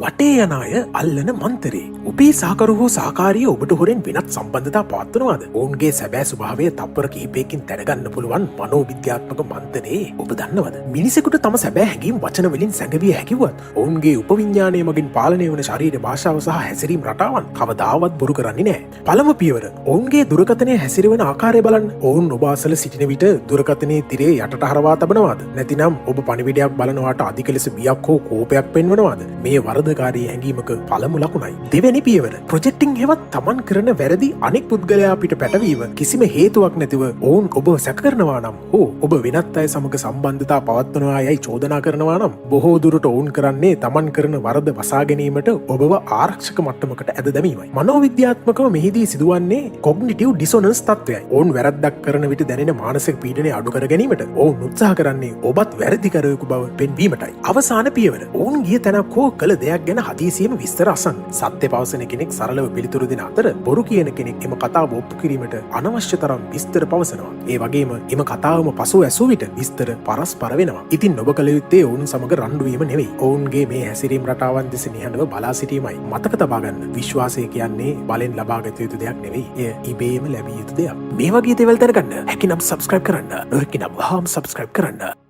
වටේ යන අය අල්ලන මන්තරේ. ඔබේ සහකරු හෝ සහකාරිය ඔබට හොරෙන් වෙනත් සම්බන්ධතා පවත්වනවාද? ඔවුන්ගේ සැබෑ ස්වභාවය තප්පර කිහිපයකින් දැනගන්න පුළුවන් මනෝවිද්‍යාත්මක මන්තරේ ඔබ දන්නවද? මිනිසෙකුට තම සැබෑ හැඟීම් වචන වලින් සැඟවිය හැකිවත් ඔවුන්ගේ උපවිඤ්ඤාණය මගින් පාලනය වන ශරීර භාෂාව සහ හැසිරීම් රටාවන් කවදාවත් බොරු කරන්නේ නැහැ. පළමු පියවර ඔවුන්ගේ දුරකථනයේ හැසිරෙන ආකාරය බලන්න. ඔවුන් ඔබ අසල සිටින විට දුරකථනයේ තිරේ යටට හරවා තබනවාද? නැතිනම් ඔබ පණිවිඩයක් බලනවාට අධික ලෙස බියක් හෝ කෝපයක් පෙන්වනවාද? මේ වරදකාරී හැඟීමක පළමු ලකුණයි. දෙවැනි පියවර ප්‍රොජෙක්ටිං හෙවත් තමන් කරන වැරදි අනෙක් පුද්ගලයා පිට පැටවීම. කිසිම හේතුවක් නැතිව ඔවුන් ඔබ සැක කරනවා නම් හෝ ඔබ වෙනත් අය සමග සම්බන්ධතා පවත්වනවා යයි චෝදනා කරනවා නම් බොහෝ දුරට ඔවුන් කරන්නේ තමන් කරන වරද වසා ගැනීමට ඔබව ආරක්ෂක මට්ටමකට ඇද දැමීමයි. මනෝවිද්‍යාත්මකව මෙහිදී සිදුවන්නේ කොග්නිටිව් ඩිසොනන්ස් තත්ත්වයයි. ඔවුන් වැරද්දක් කරන විට දැනෙන මානසික පීඩනය අඩු කර ගැනීමට ඔවුන් උත්සාහ කරන්නේ ඔබත් වැරදිකරයෙකු බව පෙන්වීමටයි. අවසාන පියවර ඔවුන් ගිය තැනක් හෝ කළ දෙයක් ගැන හදිසියෙම විස්තර අසන්න. සත්‍ය පවසන කෙනෙක් සරලව පිළිතුරු දෙන අතර බොරු කියන කෙනෙක් එම කතාව ඔප්පු කිරීමට අනවශ්‍ය තරම් විස්තර පවසනවා. ඒ වගේම එම කතාවම පසු ඇසූ විට විස්තර පරස්පර වෙනවා. ඉතින් ඔබ කළ යුත්තේ ඔවුන් සමග රණ්ඩු වීම නෙවෙයි. ඔවුන්ගේ මේ හැසිරීම් රටාවන් දෙස නිහඬව බලා සිටීමයි. මතක තබා ගන්න. විශ්වාසය කියන්නේ බලෙන් ලබාගත යුතු දෙයක් නෙවෙයි. එය ඉබේම ලැබිය යුතු දෙයක්. මේ වගේ දේවල් දැනගන්න හැකිනම් subscribe කරන්න. නොහැකිනම් වහාම subscribe කරන්න.